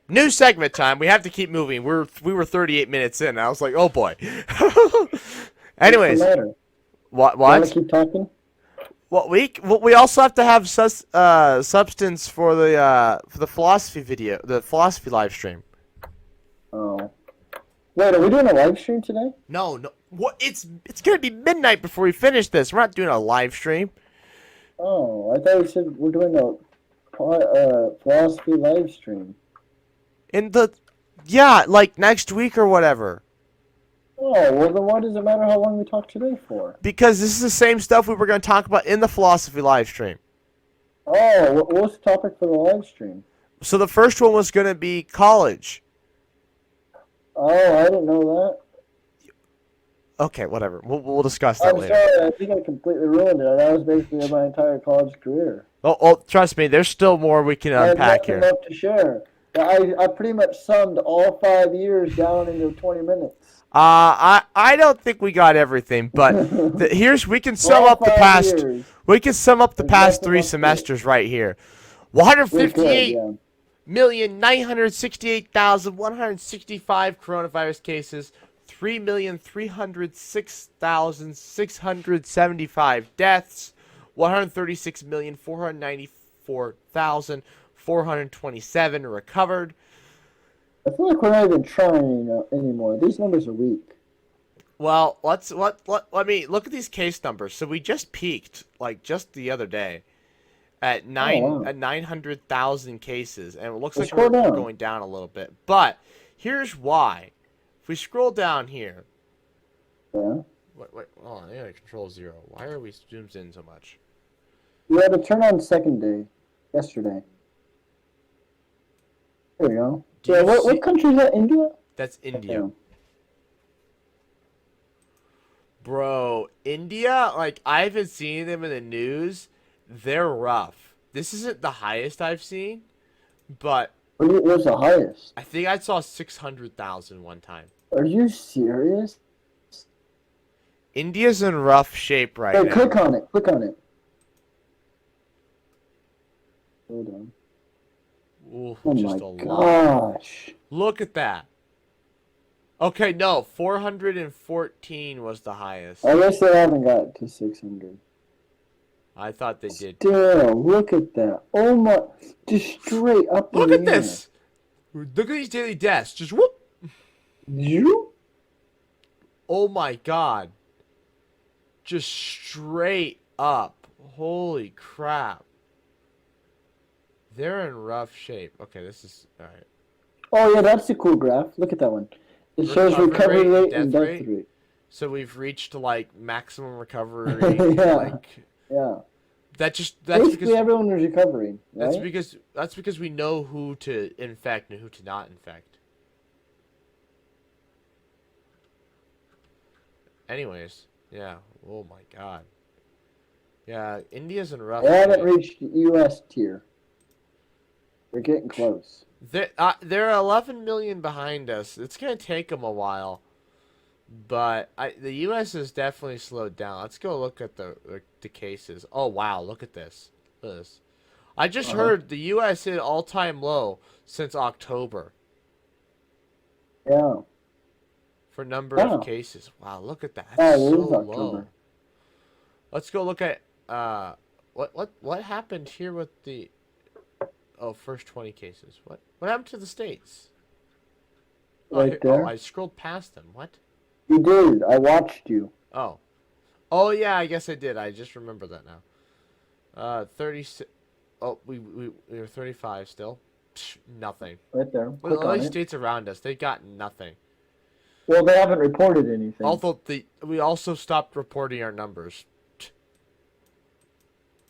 New segment time. We have to keep moving. We were 38 minutes in. I was like, oh boy. What's the Anyways, matter? what You want to what? keep talking? We also have to have substance for the philosophy video, the philosophy live stream. Oh. Wait, are we doing a live stream today? No, no. What? It's gonna be midnight before we finish this. We're not doing a live stream. Oh, I thought you said we're doing a philosophy live stream. In the Yeah, like next week or whatever. Oh, well then why does it matter how long we talk today for? Because this is the same stuff we were going to talk about in the philosophy live stream. Oh, what's the topic for the live stream? So the first one was going to be college. Oh, I didn't know that. Okay, whatever. We'll discuss that I'm later. sorry, I think I completely ruined it. That was basically my entire college career. Oh, trust me, there's still more we can I have unpack nothing here. left to share. I pretty much summed all 5 years down into 20 minutes. I don't think we got everything, but we can sum All up the 5 past. years. We can sum up the There's past nothing 3 left to it. semesters right here. We could, yeah. 158,968,165 coronavirus cases, 3,306,675 deaths, 136,494,427 recovered. I feel like we're not even trying anymore. These numbers are weak. Well, let me look at these case numbers. So we just peaked like just the other day at Oh, wow. 900,000 cases, and it looks Let's like scroll we're down. going down a little bit. But here's why. If we scroll down here, Yeah. wait, oh, I gotta control 0. Why are we zoomed in so much? You had to turn on second day yesterday. There we go. Do Yeah, you see? what country is that? India? That's India. Yeah. Bro, India, like, I haven't seen them in the news. They're rough. This isn't the highest I've seen, but What's the highest? I think I saw 600,000 one time. Are you serious? India's in rough shape right Hey, now. click on it. Click on it. Hold on. Ooh, Oh just my a lot. gosh. Look at that. Okay, no, 414 was the highest. I guess they haven't got to 600. I thought they did. Still, look at that. Oh my, just straight up in Look the at air. this. Look at these daily deaths. Just whoop. You? Oh my god. Just straight up. Holy crap. They're in rough shape. Okay, this is alright. Oh yeah, that's a cool graph. Look at that one. It shows recovery rate and death rate. So we've reached like maximum recovery. Yeah. Like Yeah. that's Basically, because everyone is recovering, right? that's because we know who to infect and who to not infect. Anyways, yeah. Oh my god. Yeah, India's in rough They haven't shape. reached U.S. tier. We're getting close. They're 11 million behind us. It's gonna take them a while, but the U.S. has definitely slowed down. Let's go look at the cases. Oh wow, look at this. Look at this. I just heard the U.S. hit all-time low since October Yeah. for number Wow. of cases. Wow, look at that. Oh, That's it so is low. October. Let's go look at what happened here with the first 20 cases. What happened to the states? Right there. I scrolled past them. What? You did. I watched you. Oh yeah, I guess I did. I just remember that now. 36. Oh, we were 35 still. Psh, nothing. Right there. Well, Click all on these it. states around us, they got nothing. Well, they haven't reported anything. Although we also stopped reporting our numbers.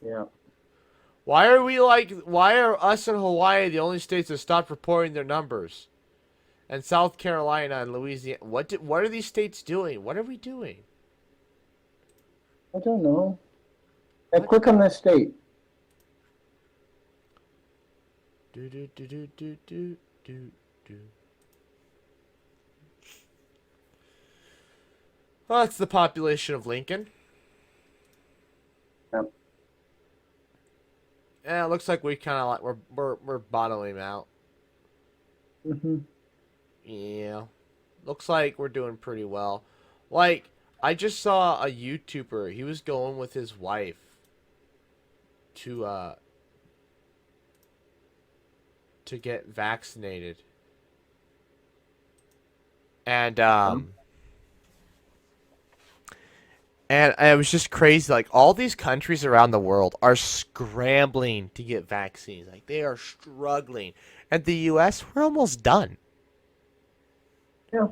Yeah. Why are us in Hawaii the only states that stopped reporting their numbers? And South Carolina and Louisiana. What are these states doing? What are we doing? I don't know. Hey, click on this state. Do do do do do do do do. Well, that's the population of Lincoln. Yep. Yeah, it looks like we kind of like we're bottoming out. Mm-hmm. Yeah. Looks like we're doing pretty well. Like, I just saw a YouTuber. He was going with his wife to get vaccinated. And and it was just crazy. Like, all these countries around the world are scrambling to get vaccines. Like, they are struggling. And the US, we're almost done. Yeah.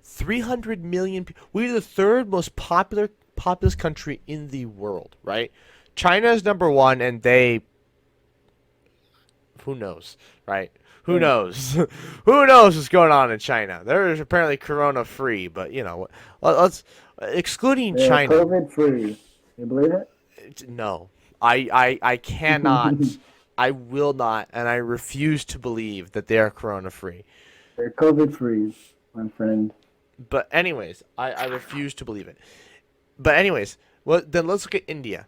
300 million people. We're the third most populous country in the world, right? China is number one, and they, who knows, right? Who Yeah. knows? Who knows what's going on in China? They're apparently corona free, but let's excluding They're China. COVID free. You believe it? No, I cannot. I will not, and I refuse to believe that they are corona free. They're COVID free, my friend. But anyways, I refuse to believe it. But anyways, well then let's look at India.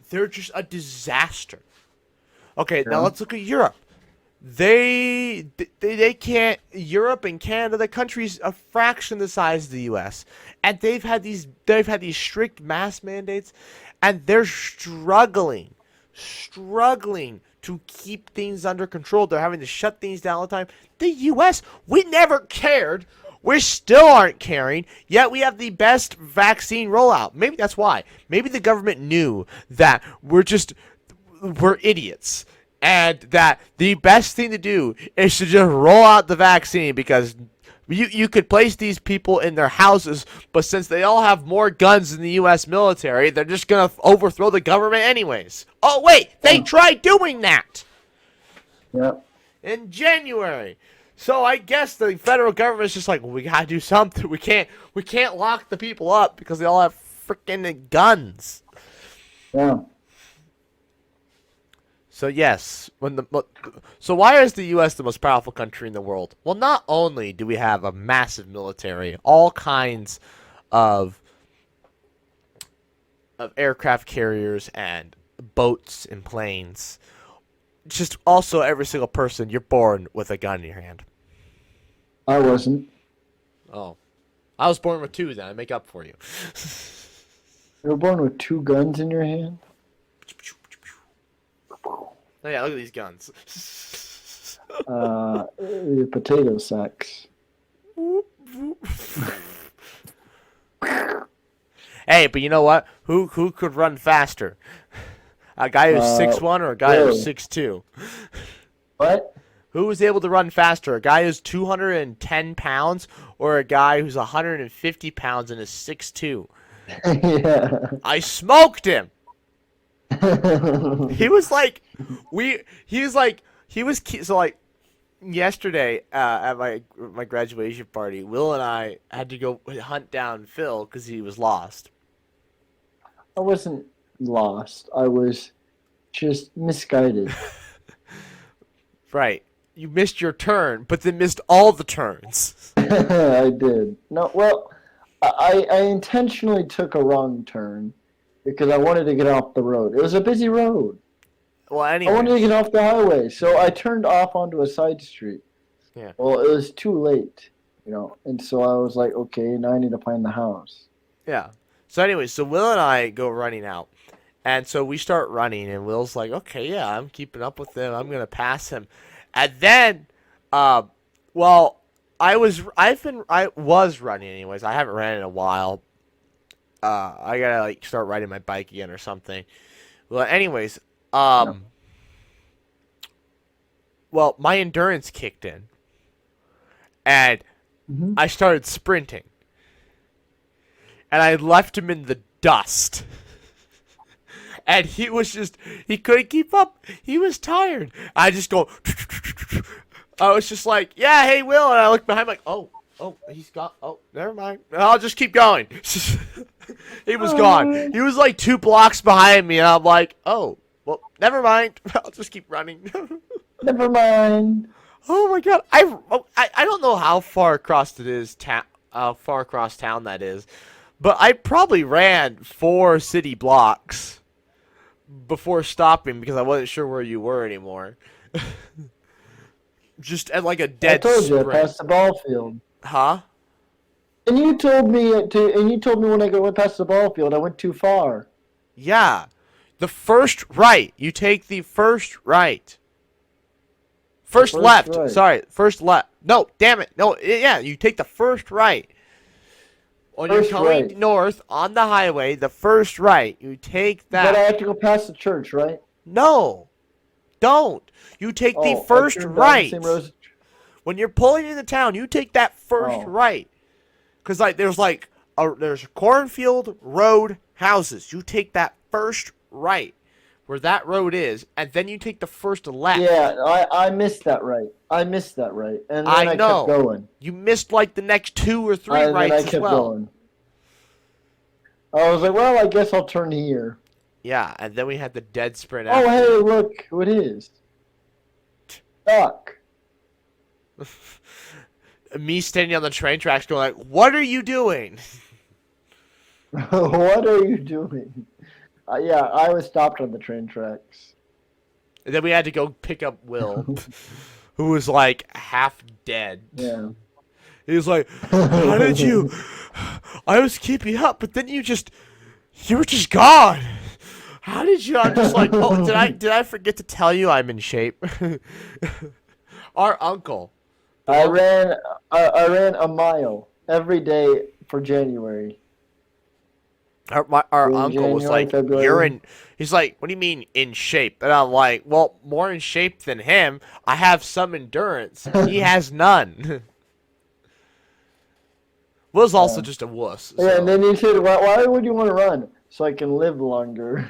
They're just a disaster. Okay, now Yeah. let's look at Europe. They can't. Europe and Canada, the countries a fraction the size of the U.S. and they've had these strict mask mandates, and they're struggling to keep things under control. They're having to shut things down all the time. The U.S. we never cared. We still aren't caring. Yet we have the best vaccine rollout. Maybe that's why. Maybe the government knew that we're idiots, and that the best thing to do is to just roll out the vaccine, because you could place these people in their houses, but since they all have more guns than the U.S. military, they're just gonna overthrow the government anyways. Oh wait, they Yeah. tried doing that Yeah. in January. So I guess the federal government's just like, well, we gotta do something. We can't lock the people up because they all have freaking guns. Yeah. So yes, so why is the U.S. the most powerful country in the world? Well, not only do we have a massive military, all kinds of aircraft carriers and boats and planes, just also every single person, you're born with a gun in your hand. I wasn't. Oh, I was born with two. Then I make up for you. You were born with two guns in your hand? Oh yeah, look at these guns. Your potato sacks. Hey, but you know what? Who could run faster? A guy who's 6'1" or a guy who's really? 6'2"? What? Who was able to run faster? A guy who's 210 pounds or a guy who's 150 pounds and is 6'2"? Yeah. I smoked him. He was like, so like yesterday at my graduation party, Will and I had to go hunt down Phil because he was lost. I wasn't lost. I was just misguided. Right. You missed your turn, but then missed all the turns. I did. No, well, I intentionally took a wrong turn because I wanted to get off the road. It was a busy road. Well, I wanted to anyway. get off the highway, so I turned off onto a side street. Yeah. Well, it was too late, and so I was like, okay, now I need to find the house. Yeah. So anyway, so Will and I go running out. And so we start running, and Will's like, okay, yeah, I'm keeping up with him. I'm going to pass him. And then, well, I was running anyways. I haven't ran in a while. I got to like start riding my bike again or something. Well, anyways, well, my endurance kicked in, and Hmm. I started sprinting. And I left him in the dust. And he couldn't keep up. He was tired. I just go, I was just like, yeah, hey, Will. And I look behind, like, oh, he's gone. Oh, never mind. I'll just keep going. He was gone. He was like 2 blocks behind me. And I'm like, oh, well, never mind. I'll just keep running. Never mind. Oh my god. I don't know how far across it is, how far across town that is. But I probably ran 4 city blocks before stopping because I wasn't sure where you were anymore. just at like a I dead told you I sprint. passed the ball field. Huh? And you told me when I went past the ball field, I went too far. Yeah. The first right. You take the first right. First First left. right. Sorry, first left. No, damn it. No, yeah, you take the first right. When you're First going right. north on the highway, the first right, you take But I that. have to go past the church, right? No, don't. You take the Oh, I first turned down the same right. road. When you're pulling into town, you take that first Oh. right. Cause there's cornfield road houses. You take that first right, where that road is, and then you take the first left. Yeah, I missed that right. I missed that right. And then I kept know. going. You missed like the next 2 or 3 And then I rights as kept well. going. I was like, well, I guess I'll turn here. Yeah, and then we had the dead sprint Oh, after. hey, look who it is. Duck. Me standing on the train tracks going like, what are you doing? What are you doing? Yeah, I was stopped on the train tracks. And then we had to go pick up Will, who was like half dead. Yeah. He was like, how did you? I was keeping up, but then you were just gone. How did you? I'm just like, oh, did I forget to tell you I'm in shape? Our uncle. I ran a mile every day for January. Our In uncle was January, like, February. you're in. He's like, what do you mean in shape? And I'm like, well, more in shape than him. I have some endurance. He has none. Will's also just a wuss. So. Yeah, and then you said, why would you want to run? So I can live longer.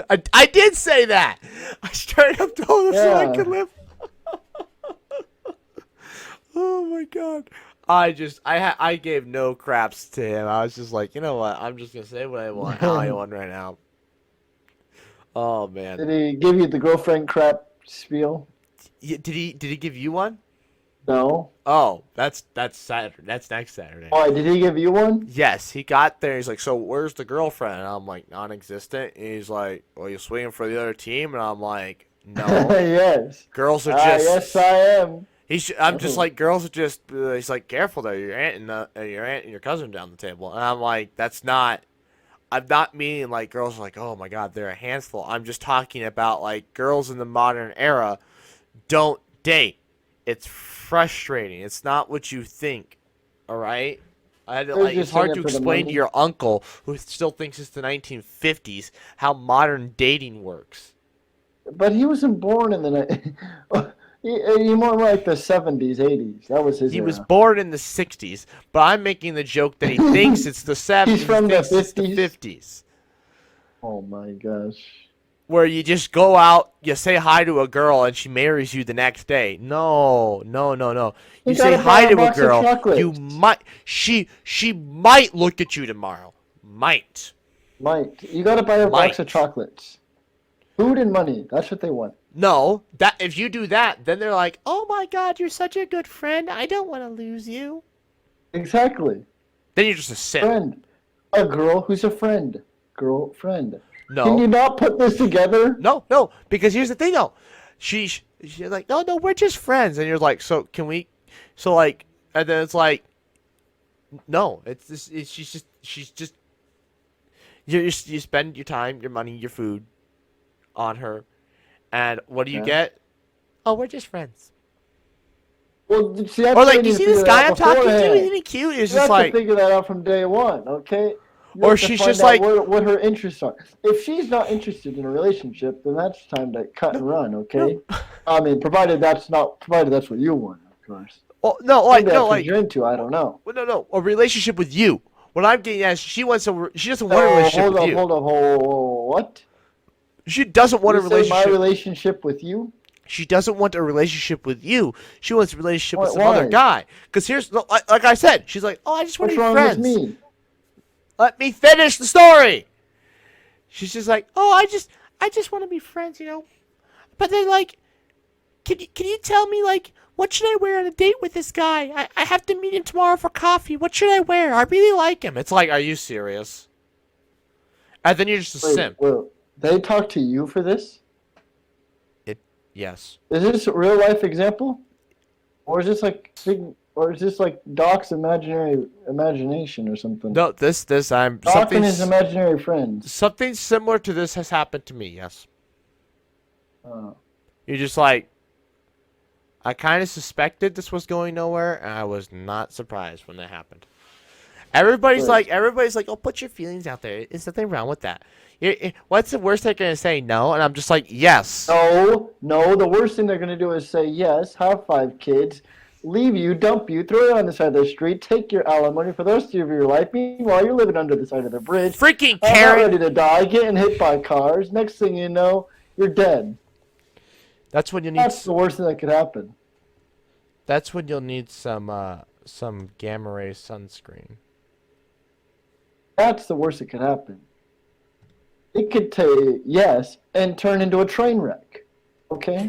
I did say that. I straight up told him so I Yeah. could live. Oh my god. I gave no craps to him. I was just like, you know what? I'm just gonna say what I want, how I want right now. Oh man. Did he give you the girlfriend crap spiel? Did he give you one? No. Oh, that's Saturday. That's next Saturday. Why, did he give you one? Yes, he got there. He's like, so where's the girlfriend? And I'm like, non-existent. And he's like, well, you swinging for the other team? And I'm like, no. Yes. Girls are just. Yes, I am. I'm just like, girls are just. He's like, careful there. Your aunt and your cousin down the table. And I'm like, that's not. I'm not meaning like girls are like, oh my god, they're a handful. I'm just talking about like girls in the modern era don't date. It's frustrating. It's not what you think. All right. It's hard to explain to your uncle who still thinks it's the 1950s how modern dating works. But he wasn't born in the he more like the 70s, 80s. That was his He era. was born in the 60s, but I'm making the joke that he thinks it's the 70s. He's from the it's the 50s. Oh my gosh. Where you just go out, you say hi to a girl, and she marries you the next day. No. You say hi to a girl, she might look at you tomorrow. Might. You gotta buy a box of chocolates. Food and money. That's what they want. No, that if you do that, then they're like, oh my god, you're such a good friend. I don't want to lose you. Exactly. Then you're just a simp. Friend. A girl who's a friend. Girlfriend. No. Can you not put this together? No, because here's the thing though. She's like, no, we're just friends, and you're like, so can we? So like, and then it's like, no, she's just. You spend your time, your money, your food, on her, and what do you get? Oh, we're just friends. Well, see, or like, do you see this guy I'm talking to? Isn't he cute? It's just like, you have to figure that out from day one, okay? Or she's just like, what her interests are. If she's not interested in a relationship, then that's time to cut and run, okay? No. I mean, provided that's what you want, of course. Oh no, like Maybe no, that's like what you're into. I don't know. Well, no, a relationship with you. What I'm getting at is she doesn't want a relationship with you. Hold on, what? She doesn't want a relationship. My relationship with you? She doesn't want a relationship with you. She wants a relationship with some Why? other guy. Because here's, like I said, she's like, oh, I just want to be friends. What's wrong with me? Let me finish the story. She's just like, oh, I just want to be friends, you know. But then, like, can you tell me, like, what should I wear on a date with this guy? I have to meet him tomorrow for coffee. What should I wear? I really like him. It's like, are you serious? And then you're just a simp. Well, they talk to you for this? Yes. Is this a real life example? Or is this like or is this like Doc's imaginary imagination or something? No, I'm Doc and his imaginary friends. something similar to this has happened to me. Yes, Uh, you're just like I kind of suspected this was going nowhere, and I was not surprised when that happened. Everybody's like, oh, put your feelings out there. There's nothing wrong with that. What's the worst they're gonna say? No, and I'm just like, yes. no. The worst thing they're gonna do is say yes, have 5 kids, leave you, dump you, throw you on the side of the street, take your alimony for the rest of your life. Meanwhile, you're living under the side of the bridge, Freaking not Karen. ready to die, getting hit by cars. Next thing you know, you're dead. That's when you need. That's the worst thing that could happen. That's when you'll need some gamma ray sunscreen. That's the worst that could happen. It could take yes and turn into a train wreck. Okay.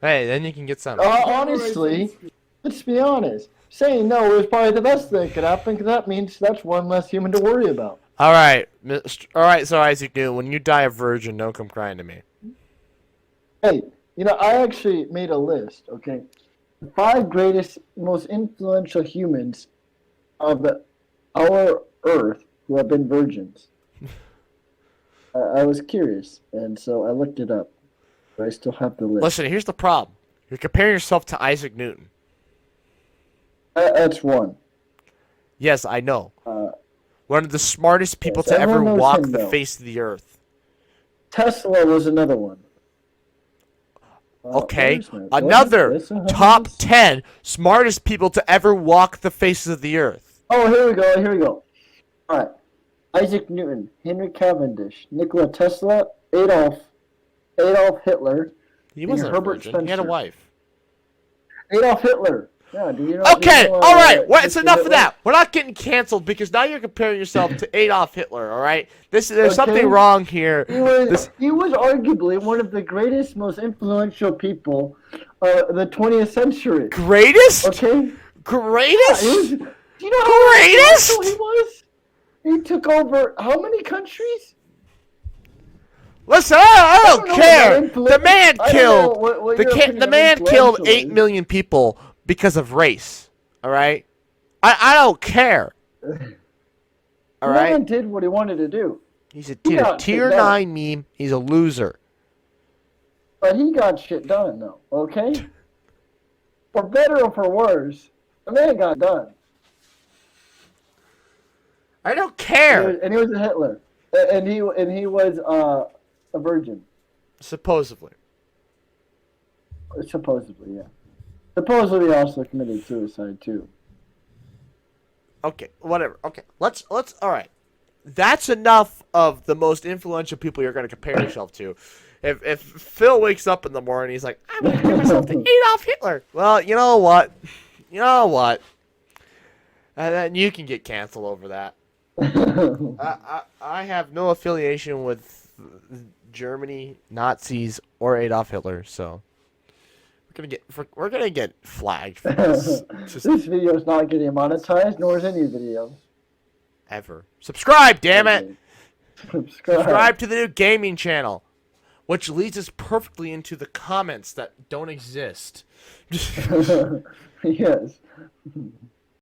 Hey, then you can get some. Honestly, let's be honest. Saying no is probably the best thing that could happen because that means that's one less human to worry about. All right, So Isaac Newton, when you die a virgin, don't come crying to me. Hey, I actually made a list. Okay, the 5 greatest, most influential humans of our Earth who have been virgins. I was curious, and so I looked it up. But I still have the list. Listen, here's the problem. You're comparing yourself to Isaac Newton. That's one. Yes, I know. One of the smartest people yes, to ever everyone knows walk him, the though. face of the earth. Tesla was another one. Okay, where's my- another what is this? top 10 smartest people to ever walk the faces of the earth. Oh, here we go. All right. Isaac Newton, Henry Cavendish, Nikola Tesla, Adolf Hitler. He wasn't a Herbert virgin. He had a Spencer. wife. Adolf Hitler. Yeah, do you know? Okay, all right. Well, it's Mr. enough of Hitler? that. We're not getting canceled because now you're comparing yourself to Adolf Hitler. All right, there's Okay. something wrong here. He was arguably one of the greatest, most influential people of the 20th century. Greatest? Okay. Greatest? Yeah, do you know how Greatest? influential he was? He took over how many countries? Listen, I don't know care. about The man I don't killed. know what The your opinion the of man killed influential 8 is. million people because of race. All right. I don't care. All The right. man did what he wanted to do, He's a He got tier shit done. 9 meme. He's a loser. but he got shit done, though. Okay. For better or for worse, the man got done. I don't care. And he was a Hitler, and he was a virgin, Supposedly. supposedly, yeah. Supposedly, he also committed suicide too. Okay, whatever. Okay, let's. All right, that's enough of the most influential people you're going to compare yourself to. If Phil wakes up in the morning, he's like, I'm going to compare myself to Adolf Hitler. Well, you know what? And then you can get canceled over that. I have no affiliation with Germany, Nazis, or Adolf Hitler, so we're gonna get flagged for this. This video is not getting monetized, nor is any video. Ever. Subscribe, damn it! Subscribe. Subscribe to the new gaming channel, which leads us perfectly into the comments that don't exist. Yes.